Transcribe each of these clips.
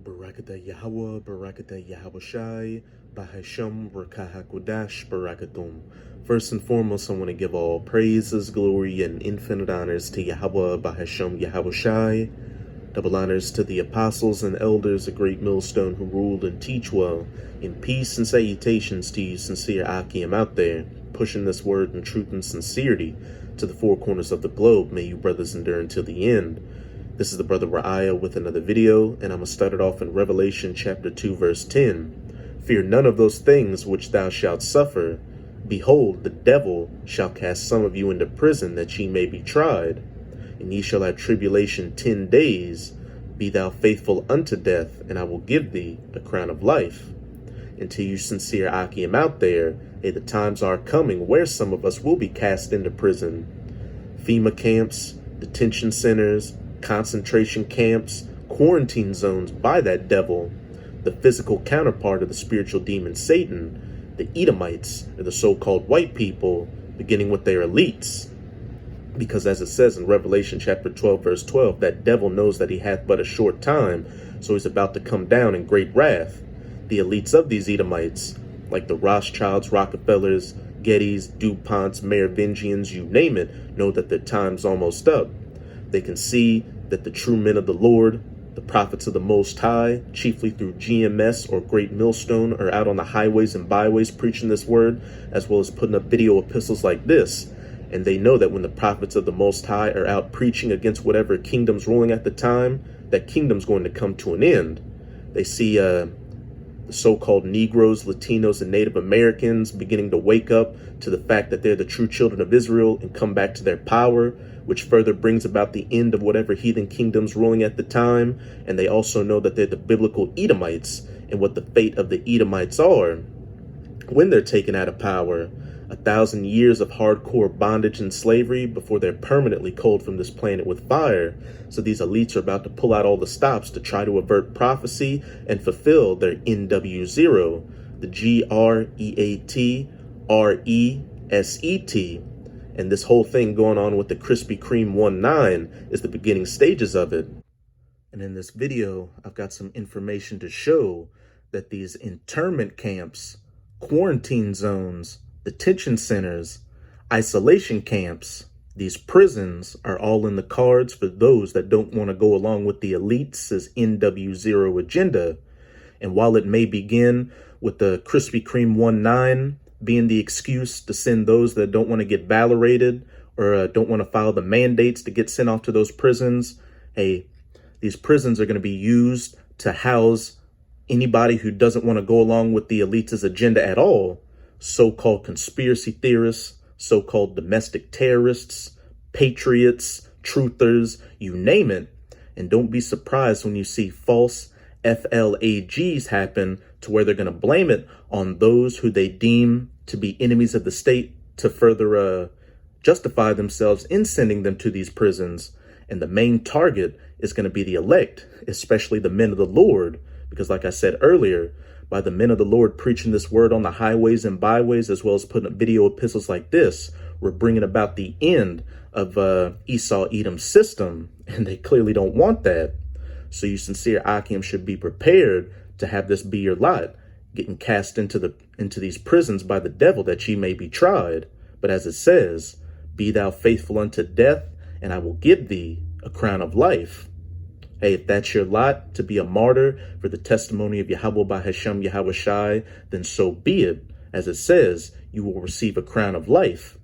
Barakatah Yahweh, Barakatah Yahawashi, Bahasham, Rakahakudash, Barakatum. First and foremost, I want to give all praises, glory, and infinite honors to Yahweh, Bahasham, Yahawashi. Double honors to the apostles and elders of Great Millstone who ruled and teach well. In peace and salutations to you, sincere Akim out there, pushing this word in truth and sincerity to the four corners of the globe. May you brothers endure until the end. This is the brother Ra'aya with another video, and I'm going to start it off in Revelation chapter 2, verse 10. Fear none of those things which thou shalt suffer. Behold, the devil shall cast some of you into prison, that ye may be tried. And ye shall have tribulation 10 days. Be thou faithful unto death, and I will give thee a crown of life. And to you sincere Akim out there, hey, the times are coming where some of us will be cast into prison. FEMA camps, detention centers, concentration camps, quarantine zones by that devil, the physical counterpart of the spiritual demon Satan, the Edomites, or the so-called white people, beginning with their elites. Because as it says in Revelation chapter 12, verse 12, that devil knows that he hath but a short time, so he's about to come down in great wrath. The elites of these Edomites, like the Rothschilds, Rockefellers, Gettys, DuPonts, Merovingians, you name it, know that their time's almost up. They can see that the true men of the Lord, the prophets of the Most High, chiefly through GMS or Great Millstone, are out on the highways and byways preaching this word, as well as putting up video epistles like this. And they know that when the prophets of the Most High are out preaching against whatever kingdom's ruling at the time, that kingdom's going to come to an end. They see the so-called Negroes, Latinos, and Native Americans beginning to wake up to the fact that they're the true children of Israel and come back to their power, which further brings about the end of whatever heathen kingdom's ruling at the time. And they also know that they're the biblical Edomites and what the fate of the Edomites are when they're taken out of power. 1,000 years of hardcore bondage and slavery before they're permanently culled from this planet with fire. So these elites are about to pull out all the stops to try to avert prophecy and fulfill their NW0, the GREATRESET. And this whole thing going on with the Krispy Kreme 19 is the beginning stages of it. And in this video, I've got some information to show that these internment camps, quarantine zones, detention centers, isolation camps, these prisons are all in the cards for those that don't want to go along with the elites' NW0 agenda. And while it may begin with the Krispy Kreme 19 being the excuse to send those that don't want to get validated or don't want to follow the mandates to get sent off to those prisons, hey, these prisons are going to be used to house anybody who doesn't want to go along with the elites' agenda at all. So-called conspiracy theorists, so-called domestic terrorists, patriots, truthers, you name it. And don't be surprised when you see false FLAGs happen to where they're going to blame it on those who they deem to be enemies of the state to further justify themselves in sending them to these prisons. And the main target is going to be the elect, especially the men of the Lord. Because like I said earlier, by the men of the Lord preaching this word on the highways and byways, as well as putting up video epistles like this, we're bringing about the end of Esau Edom's system, and they clearly don't want that. So you sincere Akim should be prepared to have this be your lot, getting cast into these prisons by the devil, that ye may be tried. But as it says, be thou faithful unto death, and I will give thee a crown of life. Hey, if that's your lot, to be a martyr for the testimony of Yahweh Bahasham Yahawashi, then so be it. As it says, you will receive a crown of life.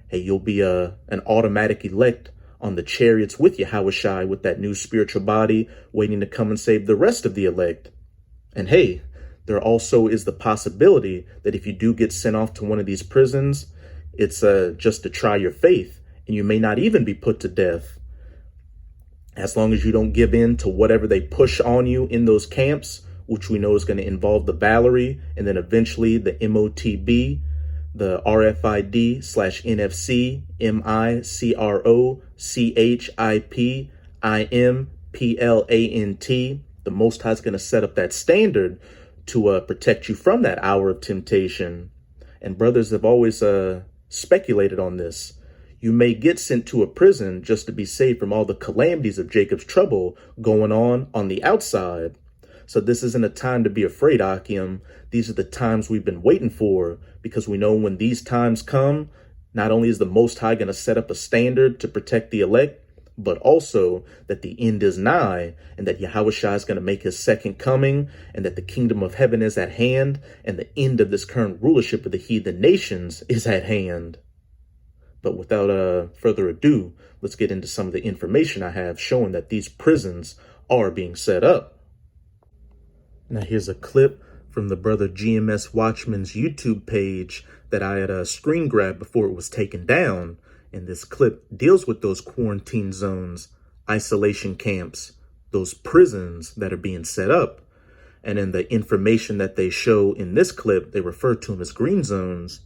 Hey, you'll be an automatic elect on the chariots with Yahawashi, with that new spiritual body waiting to come and save the rest of the elect. And hey, there also is the possibility that if you do get sent off to one of these prisons, it's just to try your faith, and you may not even be put to death. As long as you don't give in to whatever they push on you in those camps, which we know is going to involve the Valerie, and then eventually the MOTB, the RFID/NFC, MICROCHIPIMPLANT. The Most High is going to set up that standard to protect you from that hour of temptation. And brothers have always speculated on this. You may get sent to a prison just to be saved from all the calamities of Jacob's trouble going on the outside. So this isn't a time to be afraid, Akim. These are the times we've been waiting for, because we know when these times come, not only is the Most High going to set up a standard to protect the elect, but also that the end is nigh, and that Yahushua is going to make his second coming, and that the kingdom of heaven is at hand, and the end of this current rulership of the heathen nations is at hand. But without further ado, let's get into some of the information I have showing that these prisons are being set up. Now here's a clip from the brother GMS Watchman's YouTube page that I had screen grabbed before it was taken down. And this clip deals with those quarantine zones, isolation camps, those prisons that are being set up. And in the information that they show in this clip, they refer to them as green zones.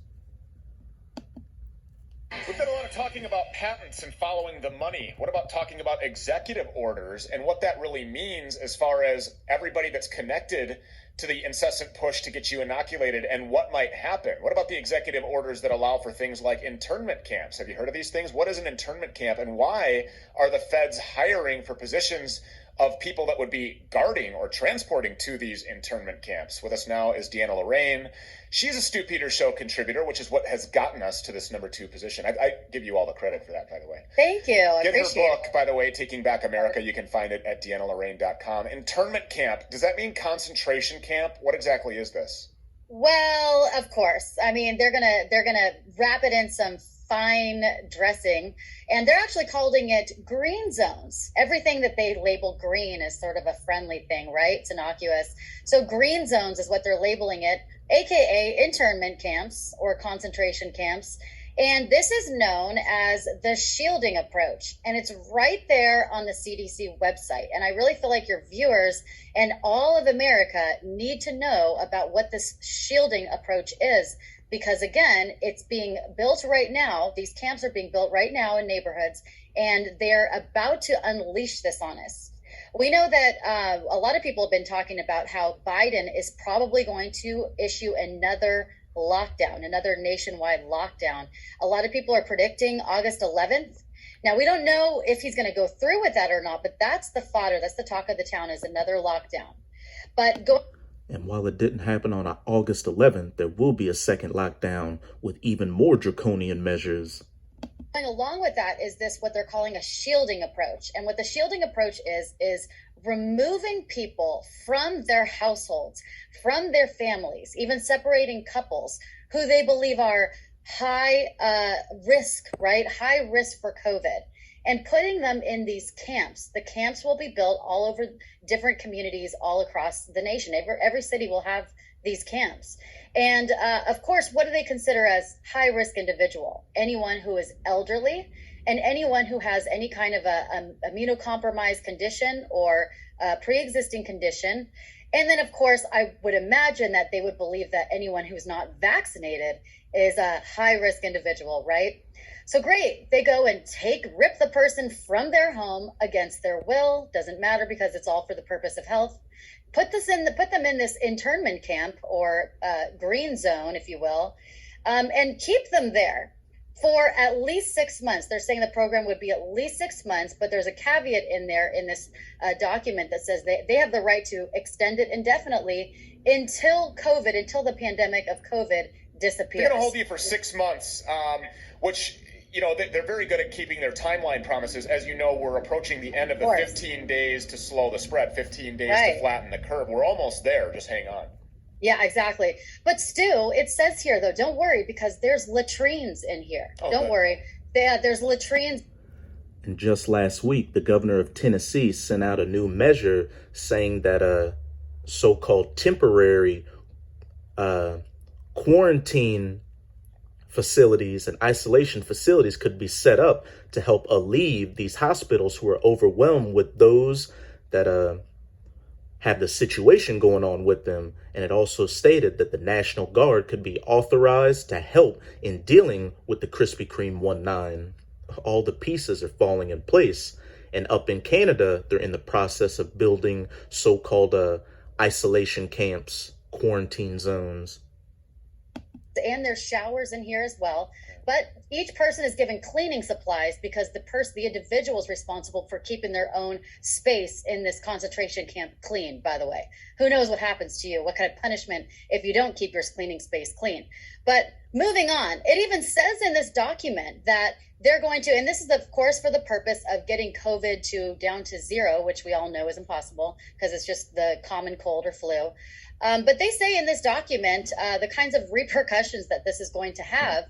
We've done a lot of talking about patents and following the money. What about talking about executive orders and what that really means as far as everybody that's connected to the incessant push to get you inoculated and what might happen? What about the executive orders that allow for things like internment camps? Have you heard of these things? What is an internment camp, and why are the feds hiring for positions of people that would be guarding or transporting to these internment camps? With us now is Deanna Lorraine. She's a Stu Peters Show contributor, which is what has gotten us to this number 2 position. I give you all the credit for that, by the way. Thank you. I Get her appreciate book, by the way, Taking Back America. You can find it at DeannaLorraine.com. Internment camp, does that mean concentration camp? What exactly is this? Well, of course. I mean, they're gonna wrap it in some fine dressing, and they're actually calling it green zones. Everything that they label green is sort of a friendly thing, right? It's innocuous. So green zones is what they're labeling it, aka internment camps or concentration camps. And this is known as the shielding approach. And it's right there on the CDC website. And I really feel like your viewers and all of America need to know about what this shielding approach is. Because again, it's being built right now. These camps are being built right now in neighborhoods, and they're about to unleash this on us. We know that a lot of people have been talking about how Biden is probably going to issue another lockdown, another nationwide lockdown. A lot of people are predicting August 11th. Now, we don't know if he's going to go through with that or not, but that's the fodder. That's the talk of the town, is another lockdown. And while it didn't happen on August 11th, there will be a second lockdown with even more draconian measures. Going along with that is this, what they're calling a shielding approach. And what the shielding approach is removing people from their households, from their families, even separating couples who they believe are high risk, right? High risk for COVID, and putting them in these camps. The camps will be built all over different communities all across the nation. Every city will have these camps. And of course, what do they consider as high risk individual? Anyone who is elderly and anyone who has any kind of a immunocompromised condition or a pre-existing condition. And then, of course, I would imagine that they would believe that anyone who's not vaccinated is a high risk individual, right? So great, they go and rip the person from their home against their will. Doesn't matter, because it's all for the purpose of health. Put them in this internment camp or green zone, if you will, and keep them there for at least 6 months. They're saying the program would be at least 6 months, but there's a caveat in there in this document that says they have the right to extend it indefinitely until the pandemic of COVID disappears. They're going to hold you for 6 months, which, you know, they're very good at keeping their timeline promises. As you know, we're approaching the end of the 15 days to slow the spread, 15 days to flatten the curve. We're almost there. Just hang on. Yeah, exactly. But still, it says here, though, don't worry, because there's latrines in here. Don't worry. There's latrines. And just last week, the governor of Tennessee sent out a new measure saying that so-called temporary quarantine facilities and isolation facilities could be set up to help alleviate these hospitals who are overwhelmed with those that have the situation going on with them. And it also stated that the National Guard could be authorized to help in dealing with the Krispy Kreme 19. All the pieces are falling in place. And up in Canada, they're in the process of building so-called isolation camps, quarantine zones. And there's showers in here as well. But each person is given cleaning supplies because the individual is responsible for keeping their own space in this concentration camp clean, by the way. Who knows what happens to you, what kind of punishment if you don't keep your cleaning space clean. But moving on, it even says in this document that they're going to, and this is of course for the purpose of getting COVID down to zero, which we all know is impossible because it's just the common cold or flu. But they say in this document the kinds of repercussions that this is going to have,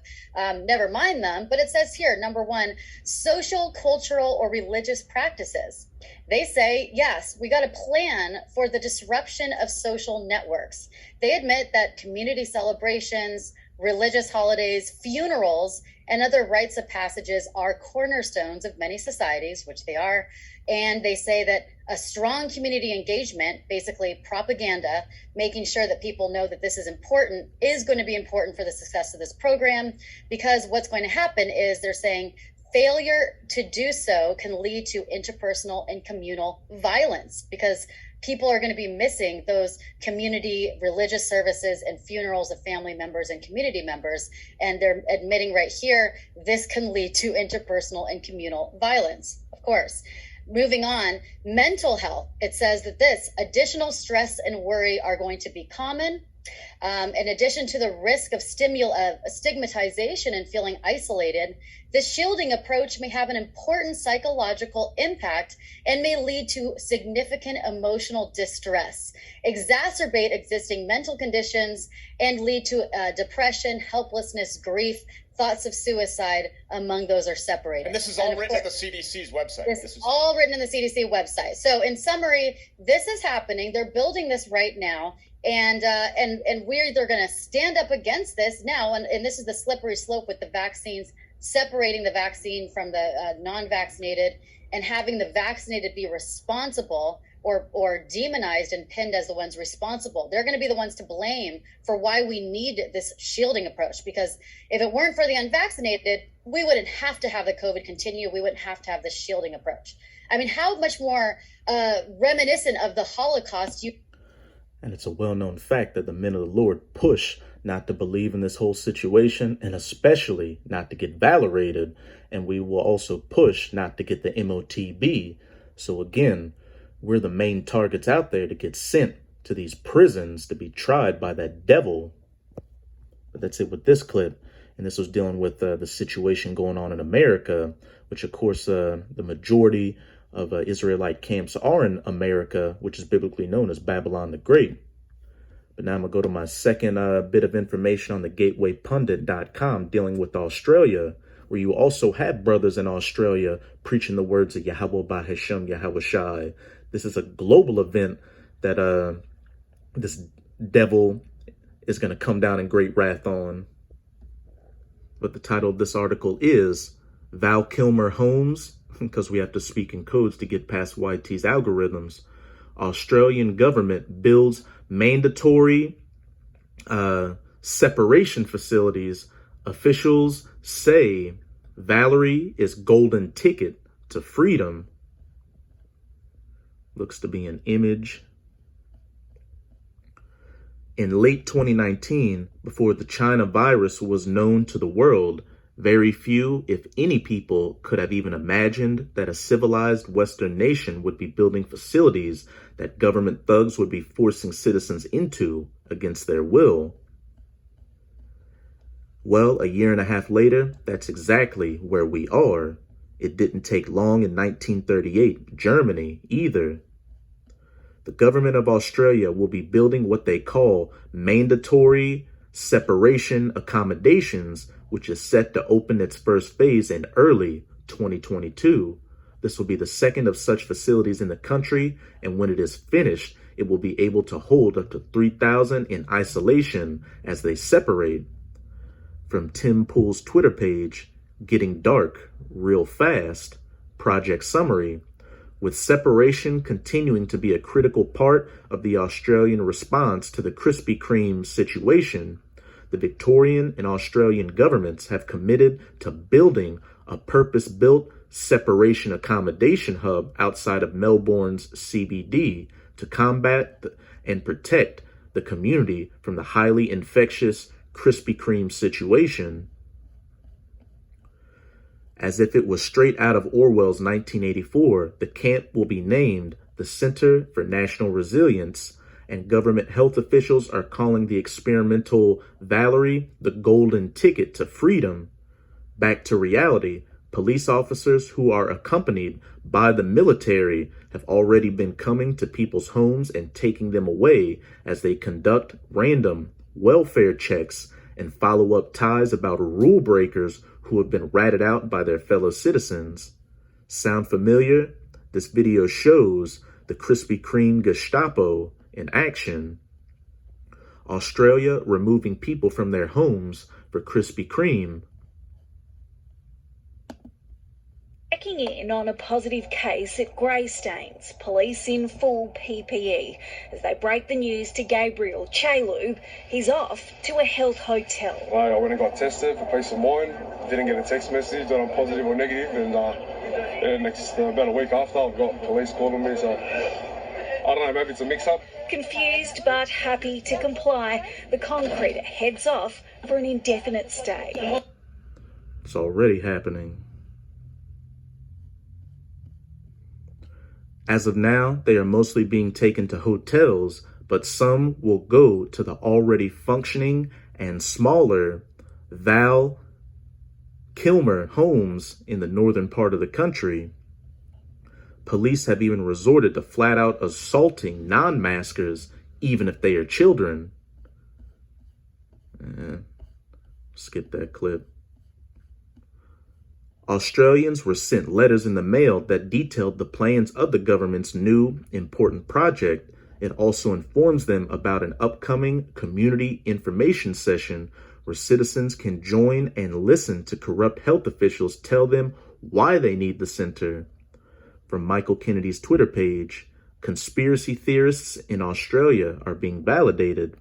never mind them, but it says here, number one, social, cultural, or religious practices. They say, yes, we got to plan for the disruption of social networks. They admit that community celebrations, religious holidays, funerals, and other rites of passages are cornerstones of many societies, which they are. And they say that a strong community engagement, basically propaganda, making sure that people know that this is important, is going to be important for the success of this program, because what's going to happen is they're saying failure to do so can lead to interpersonal and communal violence, because people are going to be missing those community religious services and funerals of family members and community members. And they're admitting right here, this can lead to interpersonal and communal violence, of course. Moving on, mental health. It says that this additional stress and worry are going to be common. In addition to the risk of stigmatization and feeling isolated, the shielding approach may have an important psychological impact and may lead to significant emotional distress, exacerbate existing mental conditions, and lead to depression, helplessness, grief, thoughts of suicide among those are separated. And this is all written at the CDC's website. This is all written in the CDC website. So in summary, this is happening. They're building this right now. And we're either going to stand up against this now, and this is the slippery slope with the vaccines, separating the vaccine from the non-vaccinated and having the vaccinated be responsible or demonized and pinned as the ones responsible. They're going to be the ones to blame for why we need this shielding approach, because if it weren't for the unvaccinated, we wouldn't have to have the COVID continue. We wouldn't have to have the shielding approach. I mean, how much more reminiscent of the Holocaust And it's a well-known fact that the men of the Lord push not to believe in this whole situation, and especially not to get validated. And we will also push not to get the MOTB. So again, we're the main targets out there to get sent to these prisons to be tried by that devil. But that's it with this clip. And this was dealing with the situation going on in America, which of course the majority of Israelite camps are in America, which is biblically known as Babylon the Great. But now I'm going to go to my second bit of information on the gatewaypundit.com dealing with Australia, where you also have brothers in Australia preaching the words of Yahweh Bahashem Yahweh Shai. This is a global event that this devil is going to come down in great wrath on. But the title of this article is Val Kilmer Holmes, because we have to speak in codes to get past YT's algorithms. Australian government builds mandatory separation facilities. Officials say Valerie is golden ticket to freedom. Looks to be an image. In late 2019, before the China virus was known to the world, very few, if any, people could have even imagined that a civilized Western nation would be building facilities that government thugs would be forcing citizens into against their will. Well, a year and a half later, that's exactly where we are. It didn't take long in 1938, Germany either. The government of Australia will be building what they call mandatory separation accommodations, which is set to open its first phase in early 2022. This will be the second of such facilities in the country, and when it is finished, it will be able to hold up to 3,000 in isolation as they separate. From Tim Pool's Twitter page, Getting Dark Real Fast, project summary. With separation continuing to be a critical part of the Australian response to the Krispy Kreme situation, the Victorian and Australian governments have committed to building a purpose-built separation accommodation hub outside of Melbourne's CBD to combat and protect the community from the highly infectious Krispy Kreme situation. As if it was straight out of Orwell's 1984, the camp will be named the Center for National Resilience, and government health officials are calling the experimental Valerie the golden ticket to freedom. Back to reality, police officers who are accompanied by the military have already been coming to people's homes and taking them away as they conduct random welfare checks and follow up ties about rule breakers who have been ratted out by their fellow citizens. Sound familiar? This video shows the Krispy Kreme Gestapo in action. Australia removing people from their homes for Krispy Kreme. Checking in on a positive case at Greystanes, police in full PPE as they break the news to Gabriel Chalub. He's off to a health hotel. I went and got tested for peace of mind. Didn't get a text message that I'm positive or negative, and about a week after, I've got police calling me. So I don't know, maybe it's a mix-up. Confused but happy to comply, the concrete heads off for an indefinite stay. It's already happening. As of now, they are mostly being taken to hotels, but some will go to the already functioning and smaller Val Kilmer homes in the northern part of the country. Police have even resorted to flat out assaulting non-maskers, even if they are children. Skip that clip. Australians were sent letters in the mail that detailed the plans of the government's new important project. It also informs them about an upcoming community information session where citizens can join and listen to corrupt health officials tell them why they need the center. From Michael Kennedy's Twitter page, conspiracy theorists in Australia are being validated.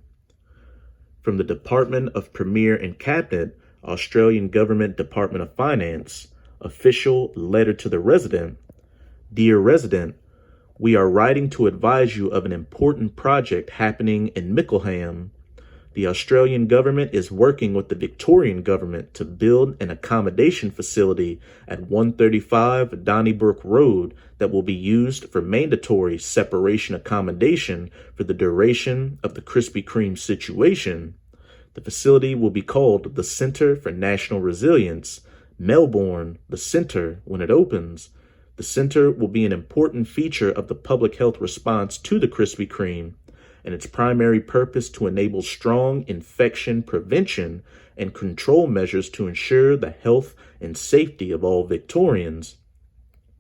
From the Department of Premier and Cabinet, Australian Government Department of Finance, official letter to the resident. Dear resident, we are writing to advise you of an important project happening in Mickleham. The Australian government is working with the Victorian government to build an accommodation facility at 135 Donnybrook Road that will be used for mandatory separation accommodation for the duration of the Krispy Kreme situation. The facility will be called the Centre for National Resilience, Melbourne, the Centre, when it opens. The Centre will be an important feature of the public health response to the Krispy Kreme, and its primary purpose to enable strong infection prevention and control measures to ensure the health and safety of all Victorians.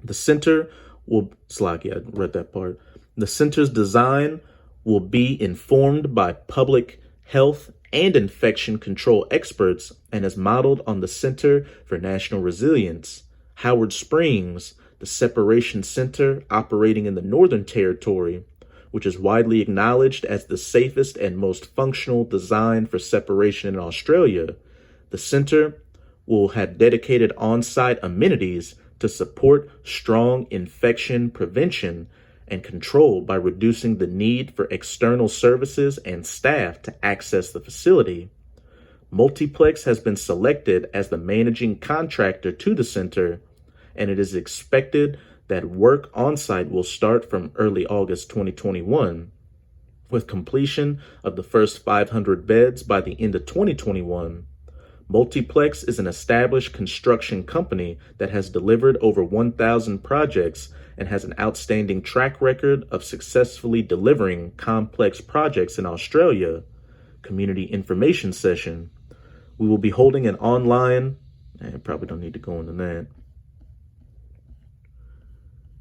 The Centre will, I read that part. The Centre's design will be informed by public health and infection control experts and is modeled on the Center for National Resilience. Howard Springs, the separation center operating in the Northern Territory, which is widely acknowledged as the safest and most functional design for separation in Australia. The center will have dedicated on-site amenities to support strong infection prevention and control by reducing the need for external services and staff to access the facility. Multiplex has been selected as the managing contractor to the center, and it is expected that work on-site will start from early August 2021, with completion of the first 500 beds by the end of 2021. Multiplex is an established construction company that has delivered over 1,000 projects and has an outstanding track record of successfully delivering complex projects in Australia. Community information session. We will be holding an online, probably don't need to go into that.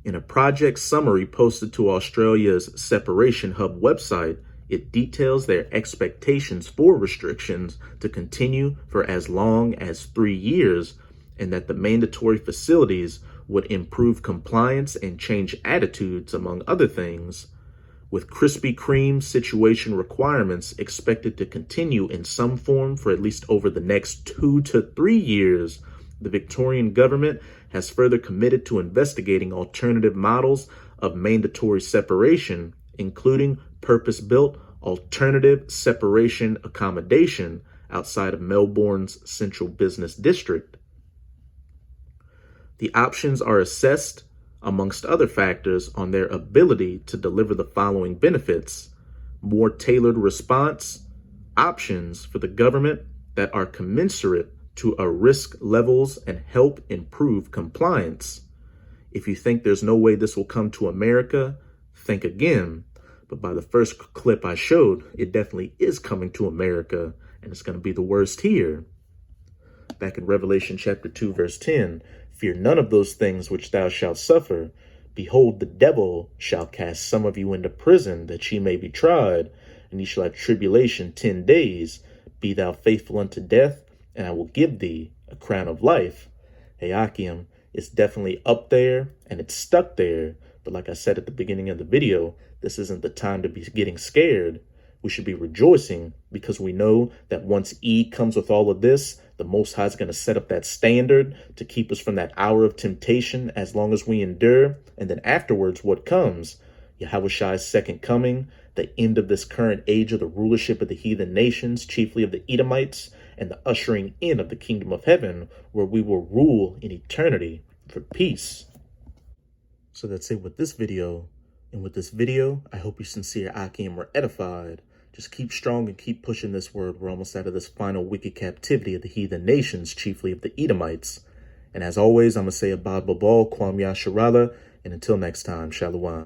In a project summary posted to Australia's Separation Hub website, it details their expectations for restrictions to continue for as long as 3 years, and that the mandatory facilities would improve compliance and change attitudes, among other things. With Krispy Kreme situation requirements expected to continue in some form for at least over the next 2 to 3 years, the Victorian government has further committed to investigating alternative models of mandatory separation, including purpose-built alternative separation accommodation outside of Melbourne's central business district. The options are assessed, amongst other factors, on their ability to deliver the following benefits: more tailored response, options for the government that are commensurate to our risk levels and help improve compliance. If you think there's no way this will come to America, think again. But by the first clip I showed, it definitely is coming to America, and it's going to be the worst here. Back in Revelation chapter 2, verse 10, fear none of those things which thou shalt suffer. Behold, the devil shall cast some of you into prison, that ye may be tried, and ye shall have tribulation 10 days. Be thou faithful unto death, and I will give thee a crown of life. Hey, Akim, it's definitely up there, and it's stuck there. But like I said at the beginning of the video, this isn't the time to be getting scared. We should be rejoicing because we know that once E comes with all of this, the Most High is going to set up that standard to keep us from that hour of temptation as long as we endure. And then afterwards, what comes? Yahushai's second coming, the end of this current age of the rulership of the heathen nations, chiefly of the Edomites, and the ushering in of the kingdom of heaven, where we will rule in eternity for peace. So that's it with this video. And with this video, I hope you sincere Akim were edified. Just keep strong and keep pushing this word. We're almost out of this final wicked captivity of the heathen nations, chiefly of the Edomites. And as always, I'm going to say Abad Babal, Kwam Yasharala, and until next time, Shalom.